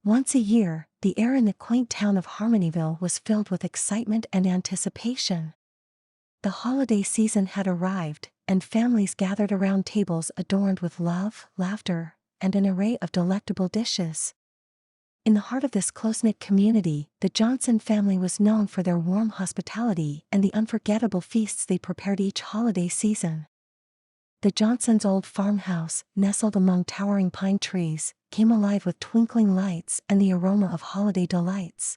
Once a year, the air in the quaint town of Harmonyville was filled with excitement and anticipation. The holiday season had arrived, and families gathered around tables adorned with love, laughter, and an array of delectable dishes. In the heart of this close-knit community, the Johnson family was known for their warm hospitality and the unforgettable feasts they prepared each holiday season. The Johnsons' old farmhouse, nestled among towering pine trees, came alive with twinkling lights and the aroma of holiday delights.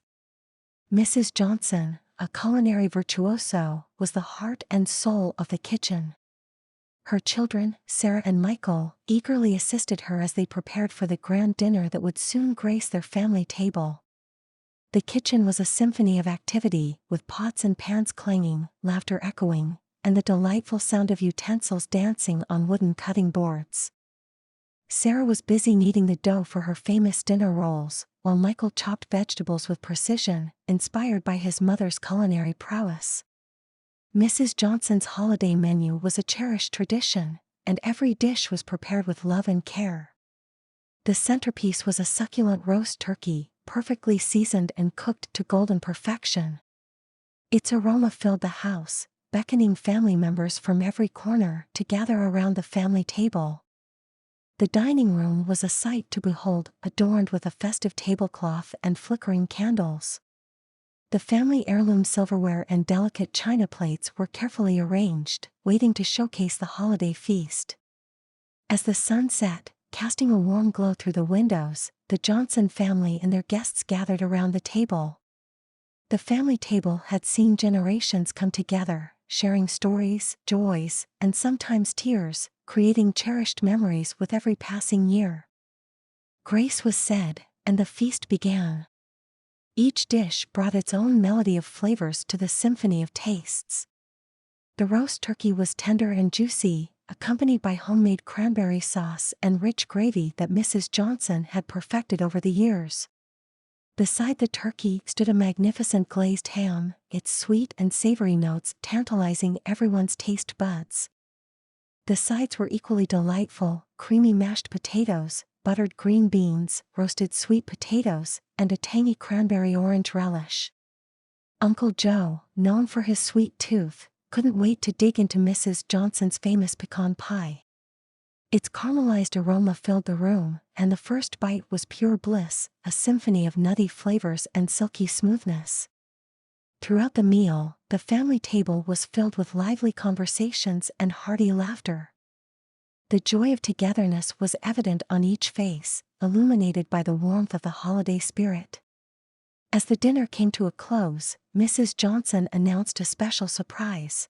Mrs. Johnson, a culinary virtuoso, was the heart and soul of the kitchen. Her children, Sarah and Michael, eagerly assisted her as they prepared for the grand dinner that would soon grace their family table. The kitchen was a symphony of activity, with pots and pans clanging, laughter echoing, and the delightful sound of utensils dancing on wooden cutting boards. Sarah was busy kneading the dough for her famous dinner rolls, while Michael chopped vegetables with precision, inspired by his mother's culinary prowess. Mrs. Johnson's holiday menu was a cherished tradition, and every dish was prepared with love and care. The centerpiece was a succulent roast turkey, perfectly seasoned and cooked to golden perfection. Its aroma filled the house, beckoning family members from every corner to gather around the family table. The dining room was a sight to behold, adorned with a festive tablecloth and flickering candles. The family heirloom silverware and delicate china plates were carefully arranged, waiting to showcase the holiday feast. As the sun set, casting a warm glow through the windows, the Johnson family and their guests gathered around the table. The family table had seen generations come together, sharing stories, joys, and sometimes tears, creating cherished memories with every passing year. Grace was said, and the feast began. Each dish brought its own melody of flavors to the symphony of tastes. The roast turkey was tender and juicy, accompanied by homemade cranberry sauce and rich gravy that Mrs. Johnson had perfected over the years. Beside the turkey stood a magnificent glazed ham, its sweet and savory notes tantalizing everyone's taste buds. The sides were equally delightful: creamy mashed potatoes, buttered green beans, roasted sweet potatoes, and a tangy cranberry orange relish. Uncle Joe, known for his sweet tooth, couldn't wait to dig into Mrs. Johnson's famous pecan pie. Its caramelized aroma filled the room, and the first bite was pure bliss, a symphony of nutty flavors and silky smoothness. Throughout the meal, the family table was filled with lively conversations and hearty laughter. The joy of togetherness was evident on each face, illuminated by the warmth of the holiday spirit. As the dinner came to a close, Mrs. Johnson announced a special surprise.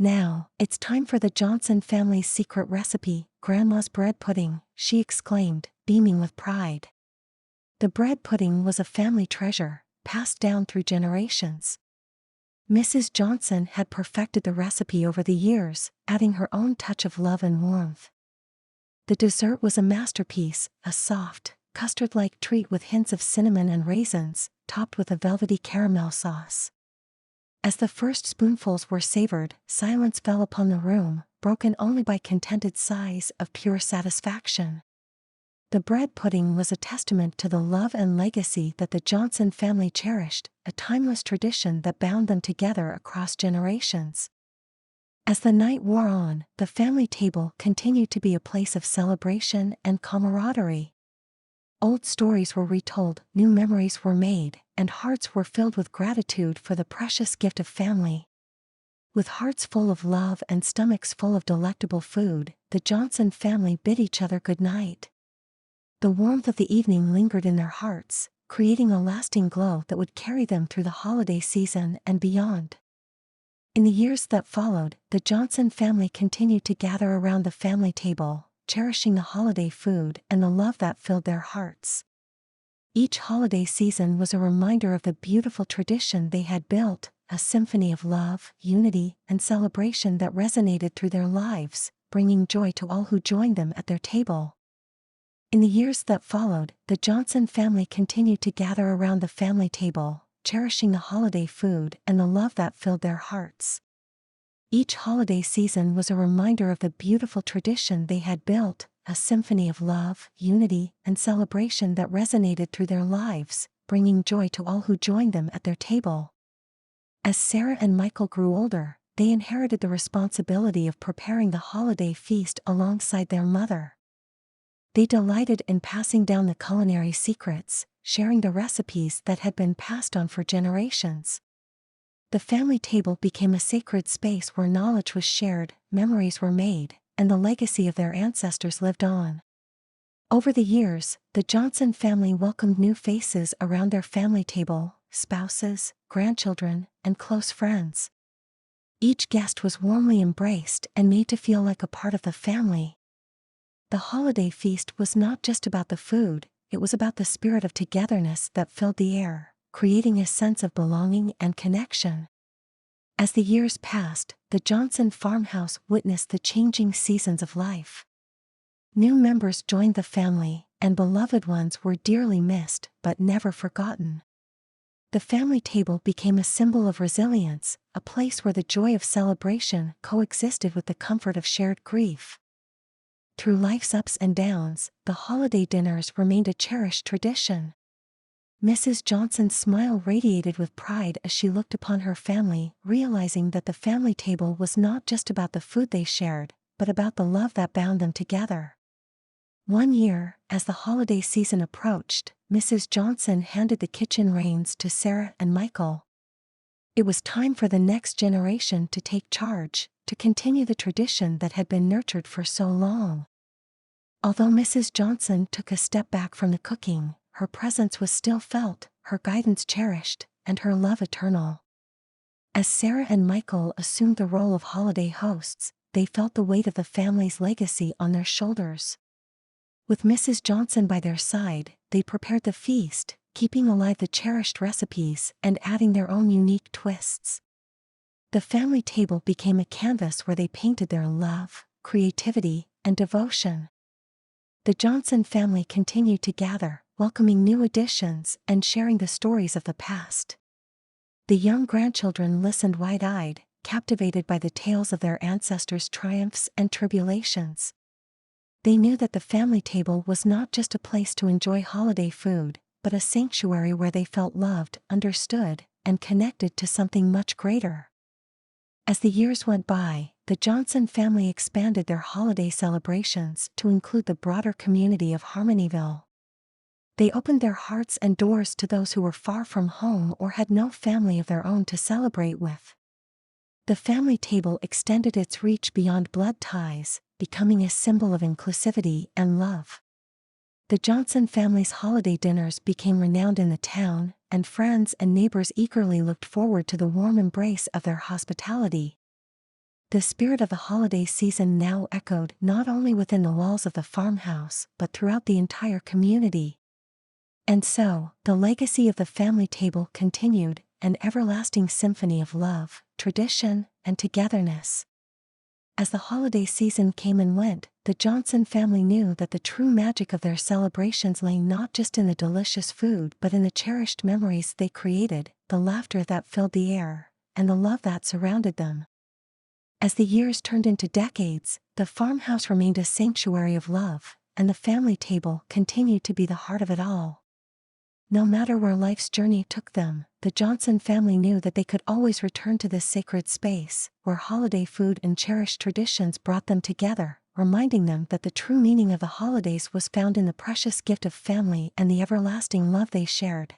"Now, it's time for the Johnson family's secret recipe, Grandma's bread pudding," she exclaimed, beaming with pride. The bread pudding was a family treasure, passed down through generations. Mrs. Johnson had perfected the recipe over the years, adding her own touch of love and warmth. The dessert was a masterpiece, a soft, custard-like treat with hints of cinnamon and raisins, topped with a velvety caramel sauce. As the first spoonfuls were savored, silence fell upon the room, broken only by contented sighs of pure satisfaction. The bread pudding was a testament to the love and legacy that the Johnson family cherished, a timeless tradition that bound them together across generations. As the night wore on, the family table continued to be a place of celebration and camaraderie. Old stories were retold, new memories were made, and hearts were filled with gratitude for the precious gift of family. With hearts full of love and stomachs full of delectable food, the Johnson family bid each other good night. The warmth of the evening lingered in their hearts, creating a lasting glow that would carry them through the holiday season and beyond. In the years that followed, the Johnson family continued to gather around the family table, cherishing the holiday food and the love that filled their hearts. Each holiday season was a reminder of the beautiful tradition they had built, a symphony of love, unity, and celebration that resonated through their lives, bringing joy to all who joined them at their table. In the years that followed, the Johnson family continued to gather around the family table, cherishing the holiday food and the love that filled their hearts. Each holiday season was a reminder of the beautiful tradition they had built, a symphony of love, unity, and celebration that resonated through their lives, bringing joy to all who joined them at their table. As Sarah and Michael grew older, they inherited the responsibility of preparing the holiday feast alongside their mother. They delighted in passing down the culinary secrets, sharing the recipes that had been passed on for generations. The family table became a sacred space where knowledge was shared, memories were made, and the legacy of their ancestors lived on. Over the years, the Johnson family welcomed new faces around their family table: spouses, grandchildren, and close friends. Each guest was warmly embraced and made to feel like a part of the family. The holiday feast was not just about the food, it was about the spirit of togetherness that filled the air, creating a sense of belonging and connection. As the years passed, the Johnson farmhouse witnessed the changing seasons of life. New members joined the family, and beloved ones were dearly missed but never forgotten. The family table became a symbol of resilience, a place where the joy of celebration coexisted with the comfort of shared grief. Through life's ups and downs, the holiday dinners remained a cherished tradition. Mrs. Johnson's smile radiated with pride as she looked upon her family, realizing that the family table was not just about the food they shared, but about the love that bound them together. One year, as the holiday season approached, Mrs. Johnson handed the kitchen reins to Sarah and Michael. It was time for the next generation to take charge, to continue the tradition that had been nurtured for so long. Although Mrs. Johnson took a step back from the cooking, her presence was still felt, her guidance cherished, and her love eternal. As Sarah and Michael assumed the role of holiday hosts, they felt the weight of the family's legacy on their shoulders. With Mrs. Johnson by their side, they prepared the feast, keeping alive the cherished recipes and adding their own unique twists. The family table became a canvas where they painted their love, creativity, and devotion. The Johnson family continued to gather, welcoming new additions and sharing the stories of the past. The young grandchildren listened wide-eyed, captivated by the tales of their ancestors' triumphs and tribulations. They knew that the family table was not just a place to enjoy holiday food, but a sanctuary where they felt loved, understood, and connected to something much greater. As the years went by, the Johnson family expanded their holiday celebrations to include the broader community of Harmonyville. They opened their hearts and doors to those who were far from home or had no family of their own to celebrate with. The family table extended its reach beyond blood ties, becoming a symbol of inclusivity and love. The Johnson family's holiday dinners became renowned in the town, and friends and neighbors eagerly looked forward to the warm embrace of their hospitality. The spirit of the holiday season now echoed not only within the walls of the farmhouse, but throughout the entire community. And so, the legacy of the family table continued, an everlasting symphony of love, tradition, and togetherness. As the holiday season came and went, the Johnson family knew that the true magic of their celebrations lay not just in the delicious food but in the cherished memories they created, the laughter that filled the air, and the love that surrounded them. As the years turned into decades, the farmhouse remained a sanctuary of love, and the family table continued to be the heart of it all. No matter where life's journey took them, the Johnson family knew that they could always return to this sacred space, where holiday food and cherished traditions brought them together, reminding them that the true meaning of the holidays was found in the precious gift of family and the everlasting love they shared.